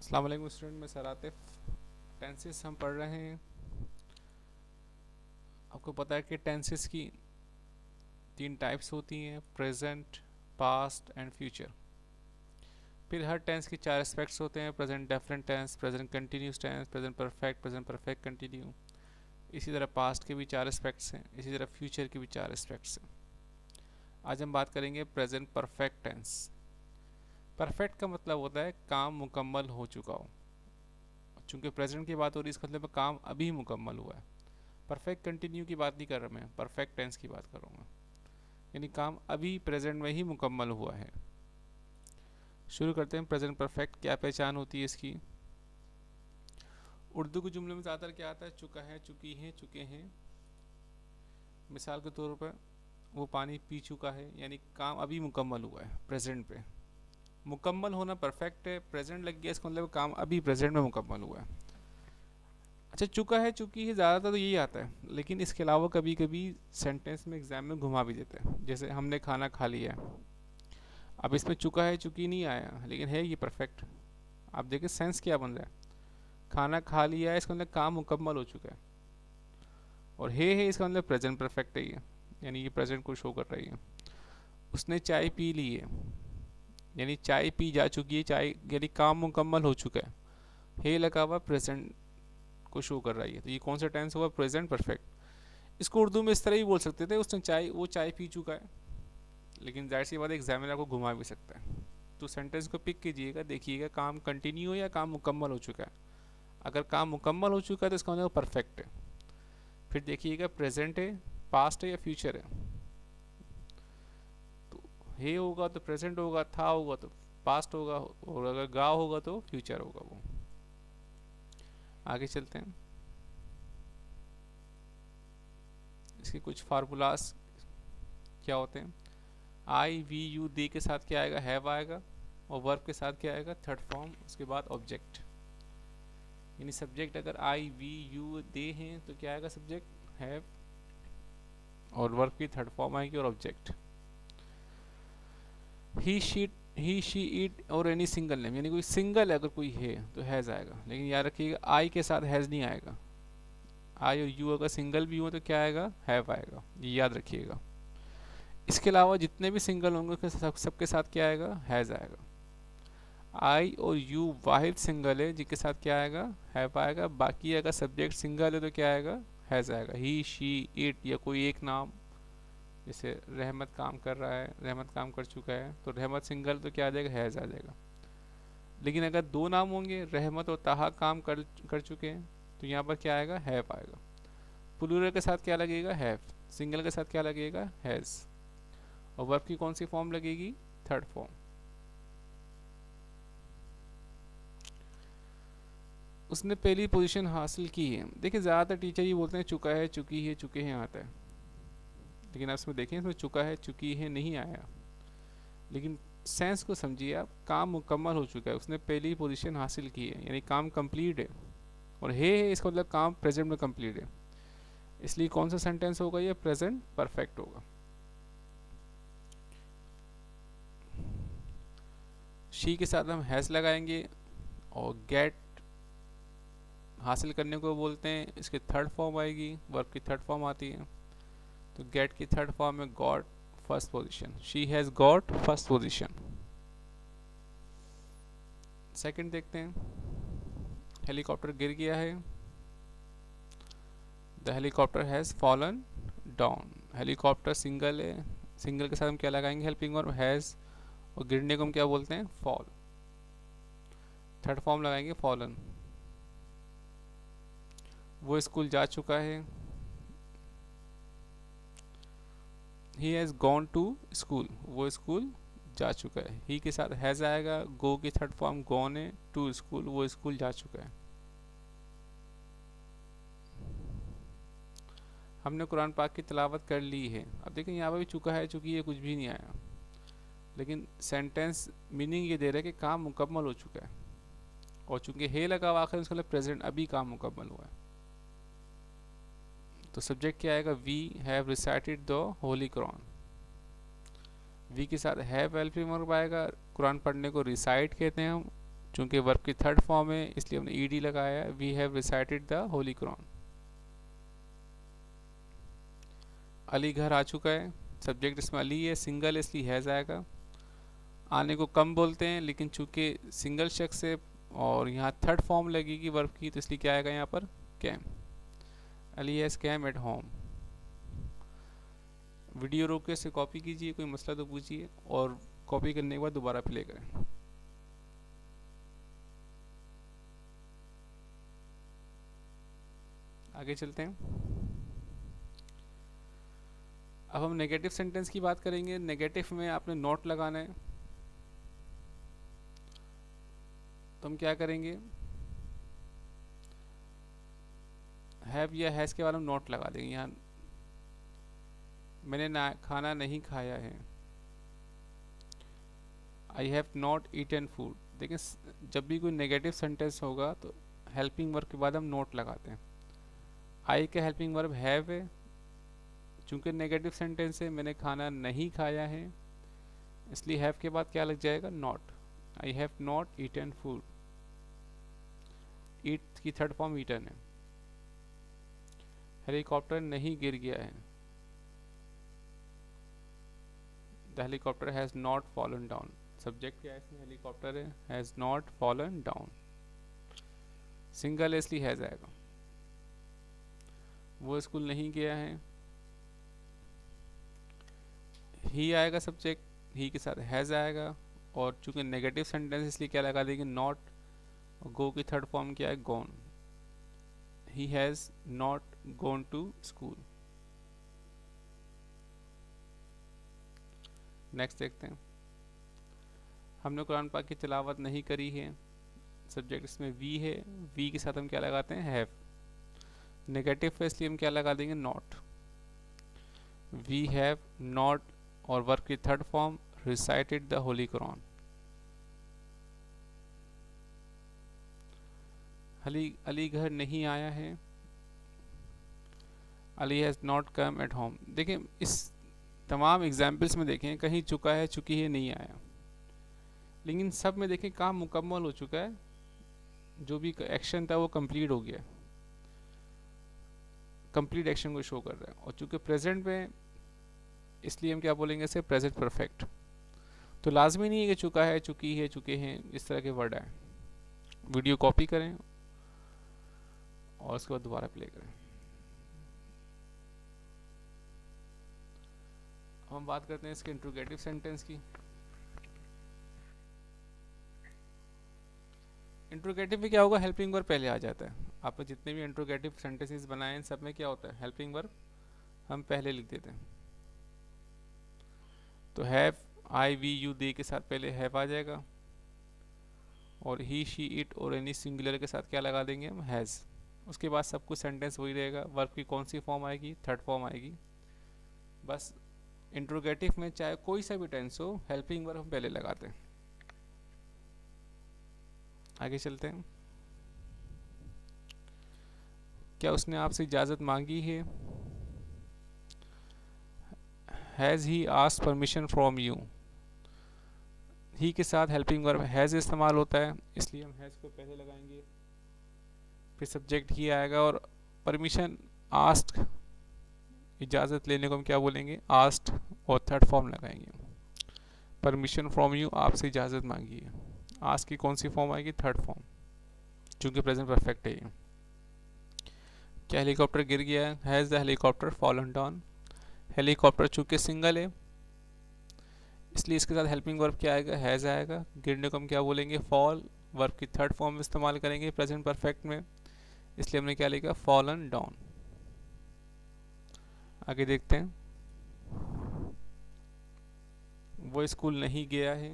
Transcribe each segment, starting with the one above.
अस्सलाम वालेकुम स्टूडेंट, मैं सर आतिफ। टेंसेस हम पढ़ रहे हैं। आपको पता है कि टेंसेस की तीन टाइप्स होती हैं: प्रेजेंट, पास्ट एंड फ्यूचर। फिर हर टेंस के चार एस्पेक्ट्स होते हैं: present definite tense, present continuous tense, present perfect continue. इसी तरह पास्ट के भी चार एस्पेक्ट्स हैं, इसी तरह फ्यूचर के भी चार एस्पेक्ट्स हैं। आज हम बात करेंगे प्रेजेंट परफेक्ट टेंस। परफेक्ट का मतलब होता है काम मुकम्मल हो चुका हो। चूंकि प्रेजेंट की बात हो रही है, इसका मतलब काम अभी मुकम्मल हुआ है। परफेक्ट कंटिन्यू की बात नहीं कर रहा, मैं परफेक्ट टेंस की बात करूँगा, यानी काम अभी प्रेजेंट में ही मुकम्मल हुआ है। शुरू करते हैं। प्रेजेंट परफेक्ट क्या पहचान होती है इसकी? उर्दू के जुमले में ज़्यादातर क्या आता है? चुका है, चुकी है, चुके हैं। मिसाल के तौर पर वो पानी पी चुका है, यानी काम अभी मुकम्मल हुआ है प्रेजेंट पे। मुकम्मल होना परफेक्ट है, प्रेजेंट लग गया, इसका मतलब काम अभी प्रेजेंट में मुकम्मल हुआ है। अच्छा, चुका है, चुकी है, ज़्यादातर तो यही आता है, लेकिन इसके अलावा कभी कभी सेंटेंस में एग्जाम में घुमा भी देते हैं। जैसे हमने खाना खा लिया है, अब इसमें चुका है चुकी नहीं आया, लेकिन है ये परफेक्ट। आप देखिए सेंस क्या बन रहा है। खाना खा लिया है, इसका मतलब काम मुकम्मल हो चुका है। और है इसका मतलब प्रेजेंट परफेक्ट है ये, यानी ये प्रेजेंट को शो कर रही है। उसने चाय पी ली है, यानी चाय पी जा चुकी है, चाय यानी काम मुकम्मल हो चुका है लगा हुआ प्रेजेंट को शो कर रही है। तो ये कौन सा टेंस हुआ? Present perfect. इसको उर्दू में इस तरह ही बोल सकते थे, उसने चाय, वो चाय पी चुका है, लेकिन जाहिर सी बात है एग्जामिनर को घुमा भी सकता है। तो सेंटेंस को पिक कीजिएगा, देखिएगा काम कंटिन्यू है या काम मुकम्मल हो चुका है। अगर काम मुकम्मल हो चुका है तो इसका मतलब परफेक्ट है। फिर देखिएगा प्रेजेंट है, पास्ट है या फ्यूचर है। तो हे होगा तो प्रेजेंट होगा, था होगा तो पास्ट होगा, और अगर गा होगा तो फ्यूचर होगा। वो आगे चलते हैं। इसके कुछ फार्मूलाज क्या होते हैं? आई वी यू दे के साथ क्या आएगा? हैव आएगा। और वर्ब के साथ क्या आएगा? थर्ड फॉर्म, उसके बाद ऑब्जेक्ट। यानी सब्जेक्ट अगर आई वी यू दे हैं तो क्या आएगा? सब्जेक्ट हैव, और वर्ब की थर्ड फॉर्म आएगी और ऑब्जेक्ट। ही शी इट और एनी सिंगल नेम, यानी कोई सिंगल अगर कोई है तो हैज़ आएगा, लेकिन याद रखिएगा आई के साथ हैज़ नहीं आएगा। आई और यू अगर सिंगल भी हो तो क्या आएगा? हैव आएगा, ये याद रखिएगा। इसके अलावा जितने भी सिंगल होंगे सबके साथ क्या आएगा? हैज़ आएगा। आई और यू वाहिद सिंगल है, जिसके साथ क्या आएगा? हैव आएगा। बाकी अगर सब्जेक्ट सिंगल है तो क्या आएगा? हैज़ आएगा। ही शी इट या कोई एक नाम, जैसे रहमत काम कर रहा है, रहमत काम कर चुका है, तो रहमत सिंगल तो क्या आ जाएगा? हैज़ आ जाएगा। लेकिन अगर दो नाम होंगे, रहमत और ताहा काम कर चुके हैं, तो यहाँ पर क्या आएगा? हैव आएगा। प्लूरल के साथ क्या लगेगा? हैव। सिंगल के साथ क्या लगेगा? हैज़। और वर्ब की कौन सी फॉर्म लगेगी? Third form. उसने पहली पोजीशन हासिल की है। देखिए ज़्यादातर टीचर ये बोलते हैं चुका है, चुकी है, चुके हैं आता है, लेकिन आप इसमें देखें, इसमें चुका है चुकी है नहीं आया। लेकिन सेंस को समझिए आप, काम मुकम्मल हो चुका है, उसने पहली पोजीशन हासिल की है, यानी काम कंप्लीट है। और है इसका मतलब काम प्रेजेंट में कंप्लीट है, इसलिए कौन सा सेंटेंस होगा? ये प्रेजेंट परफेक्ट होगा। शी के साथ हम हैज़ लगाएंगे, और गेट हासिल करने को बोलते हैं, इसकी थर्ड फॉर्म आएगी, वर्ब की थर्ड फॉर्म आती है, तो गेट की थर्ड फॉर्म में got first position. She has got first position. Second देखते हैं। हेलीकॉप्टर गिर गया है, the helicopter has fallen down. Helicopter single है, सिंगल के साथ हम क्या लगाएंगे? हेल्पिंग वर्ब हैज़, और गिरने को हम क्या बोलते हैं? फॉल। थर्ड फॉर्म लगाएंगे फॉलन। वो स्कूल जा चुका है, he has gone to school, वो स्कूल जा चुका है। ही के साथ हैज़ आएगा, गो की थर्ड फॉर्म गॉन है, टू स्कूल, वो स्कूल जा चुका है। हमने कुरान पाक की तिलावत कर ली है। अब देखें यहाँ पर भी चुका है चुकी है कुछ भी नहीं आया, लेकिन सेंटेंस मीनिंग ये दे रहा है कि काम मुकम्मल हो चुका है, और चूंकि है लगा हुआ आखिर, उसका मतलब प्रेजेंट अभी काम मुकम्मल हुआ है। तो सब्जेक्ट क्या आएगा? We have recited the holy Quran. We के साथ हैव हेल्पिंग वर्ब आएगा, कुरान पढ़ने को रिसाइट कहते हैं हम, चूँकि वर्ब की थर्ड फॉर्म है इसलिए हमने ईडी लगाया है। We have recited the holy Quran. Ali घर आ चुका है, सब्जेक्ट इसमें अली है, सिंगल है इसलिए हैज़ आएगा। आने को कम बोलते हैं लेकिन चूँकि सिंगल शख्स है और यहाँ थर्ड फॉर्म लगेगी वर्ब की तो इसलिए क्या आएगा यहाँ पर, came. Ali has came at home. Video रोक के से कॉपी कीजिए, कोई मसला तो पूछिए और कॉपी करने के बाद दोबारा प्ले करें। आगे चलते हैं। अब हम नेगेटिव सेंटेंस की बात करेंगे। नेगेटिव में आपने नॉट लगाना है, तो हम क्या करेंगे, हैव या हैज़ के बाद हम नॉट लगा देंगे। यहाँ मैंने ना खाना नहीं खाया है, I have not eaten food. देखिए जब भी कोई नेगेटिव सेंटेंस होगा तो हेल्पिंग वर्ब के बाद हम नॉट लगाते हैं। आई का हेल्पिंग वर्ब हैव है, चूँकि नेगेटिव सेंटेंस है, मैंने खाना नहीं खाया है इसलिए हैव के बाद क्या लग जाएगा, not. I have not eaten food. Eat की थर्ड फॉर्म ईटन है। हेलीकॉप्टर नहीं गिर गया है, the helicopter has not fallen down. Subject क्या है इसमें, हेलीकॉप्टर है, has not fallen down. Single है इसलिए हैज़ आएगा। वो स्कूल नहीं गया है, ही आएगा सब्जेक्ट, ही के साथ हैज़ आएगा और चूंकि नेगेटिव सेंटेंस इसलिए क्या लगा देंगे, नॉट। और गो की थर्ड फॉर्म क्या है, gone. He has not gone to school. Next देखते हैं। हमने कुरान पाक की तिलावत नहीं करी है, सब्जेक्ट इसमें वी है, वी के साथ हम क्या लगाते हैं, हैव। नेगेटिव है इसलिए हम क्या लगा देंगे, नॉट। वी हैव नॉट और वर्ब की third form recited the holy Quran. Ali घर नहीं आया है, Ali has not come at home. देखिए इस तमाम एग्जाम्पल्स में देखें कहीं चुका है, चुकी है, नहीं आया, लेकिन सब में देखें काम मुकम्मल हो चुका है, जो भी एक्शन था वो कंप्लीट हो गया, कंप्लीट एक्शन को शो कर रहा है। और चूंकि प्रेजेंट में इसलिए हम क्या बोलेंगे इसे, प्रेजेंट परफेक्ट। तो लाजमी नहीं है कि चुका है, चुकी है, चुके हैं, इस तरह के वर्ड आए। वीडियो कॉपी करें और उसके बाद दोबारा प्ले करें। हम बात करते हैं इसके इंट्रोगेटिव सेंटेंस की। इंट्रोगेटिव में क्या होगा, हेल्पिंग वर्ब पहले आ जाता है। आपने जितने भी इंट्रोगेटिव सेंटेंसेस बनाए हैं सब में क्या होता है, हेल्पिंग वर्ब हम पहले लिख देते हैं। तो हैव, आई, वी, यू, दे के साथ पहले हैव आ जाएगा और ही, शी, इट और एनी सिंगुलर के साथ क्या लगा देंगे हम, हैज़। उसके बाद सब कुछ सेंटेंस वही रहेगा। वर्ब की कौन सी फॉर्म आएगी, थर्ड फॉर्म आएगी। बस इंट्रोगेटिव में चाहे कोई सा भी टेंस हो, हेल्पिंग वर्ब हम पहले लगाते हैं। आगे चलते हैं। क्या उसने आपसे इजाज़त मांगी है, has he asked permission from you. He के साथ हेल्पिंग वर्ब हैज़ इस्तेमाल होता है इसलिए हम हैज़ को पहले लगाएंगे, फिर सब्जेक्ट ही आएगा और परमिशन, आस्क्ड, इजाज़त लेने को हम क्या बोलेंगे, आस्क्ड और थर्ड फॉर्म लगाएंगे। परमिशन फ्रॉम यू, आपसे इजाज़त मांगी है। आस्क की कौन सी फॉर्म आएगी, थर्ड फॉर्म, चूँकि प्रेजेंट परफेक्ट है ये। क्या हेलीकॉप्टर गिर गया है, has the helicopter fallen down. Helicopter चूँकि सिंगल है इसलिए इसके साथ हेल्पिंग वर्ब क्या आएगा, हैज़ आएगा। गिरने को हम क्या बोलेंगे, फॉल। वर्ब की थर्ड फॉर्म इस्तेमाल करेंगे प्रेजेंट परफेक्ट में, इसलिए हमने क्या लिखा, फॉलन डाउन। आगे देखते हैं। वो स्कूल नहीं गया है,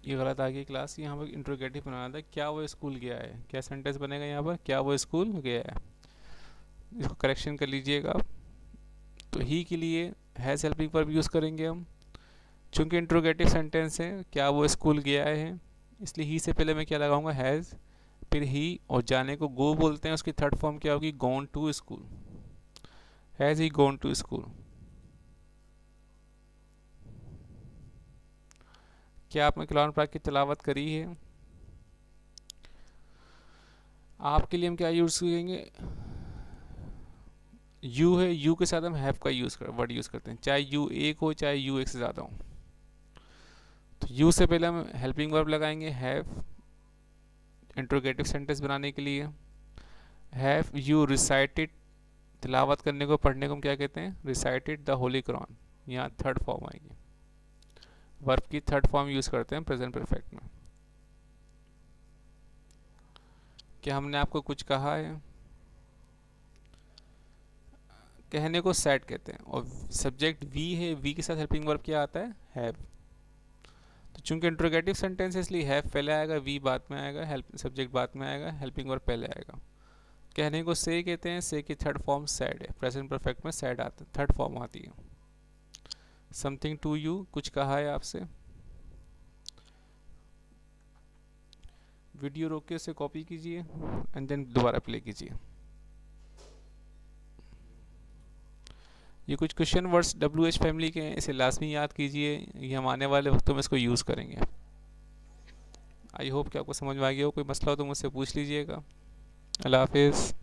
ये गलत आ गई क्लास। यहाँ पर इंट्रोगेटिव बनाना था, क्या वो स्कूल गया है, क्या सेंटेंस बनेगा यहाँ पर, क्या वो स्कूल गया है। इसको करेक्शन कर लीजिएगा। तो ही के लिए हैज़ हेल्पिंग वर्ब यूज़ करेंगे हम, चूँकि इंट्रोगेटिव सेंटेंस है, क्या वो स्कूल गया है, इसलिए ही से पहले मैं क्या लगाऊंगा, हैज़, फिर ही, और जाने को गो बोलते हैं, उसकी थर्ड फॉर्म क्या होगी, gone to school. Has he gone to school. क्या आपने कुरान पाक की तिलावत करी है? आपके लिए हम क्या यूज़ करेंगे? यू है, यू के साथ हम हैव का वर्ड यूज़ करते हैं, चाहे यू एक हो चाहे यू एक से ज़्यादा हो। तो यू से पहले हम हेल्पिंग वर्ब लगाएंगे हैव, इंट्रोगेटिव सेंटेंस बनाने के लिए। हैव यू रिसाइटेड, तिलावत करने को, पढ़ने को हम क्या कहते हैं? Recited the holy Quran. यहाँ थर्ड फॉर्म आएगी, वर्ब की थर्ड फॉर्म यूज़ करते हैं प्रेजेंट परफेक्ट में। क्या हमने आपको कुछ कहा है? कहने को सेड कहते हैं, और सब्जेक्ट वी है, वी के साथ हेल्पिंग वर्ब क्या आता है? हैव। तो चूंकि इंट्रोगेटिव सेंटेंस है इसलिए हैव पहले आएगा, वी बाद में आएगा, हेल्प सब्जेक्ट बाद में आएगा, हेल्पिंग वर्ब पहले आएगा। कहने को से कहते हैं, से की थर्ड फॉर्म सैड है, प्रेजेंट परफेक्ट में सैड आता है, थर्ड फॉर्म आती है। समथिंग टू यू, कुछ कहा है आपसे। वीडियो रोक के उसे कॉपी कीजिए एंड देन दोबारा प्ले कीजिए। ये कुछ क्वेश्चन वर्ड्स WH फैमिली के हैं, इसे लाजमी याद कीजिए, ये हम आने वाले वक्तों में इसको यूज़ करेंगे। आई होप कि आपको समझ में आ गया हो। कोई मसला हो तो मुझसे पूछ लीजिएगा। अल्लाह हाफिज़।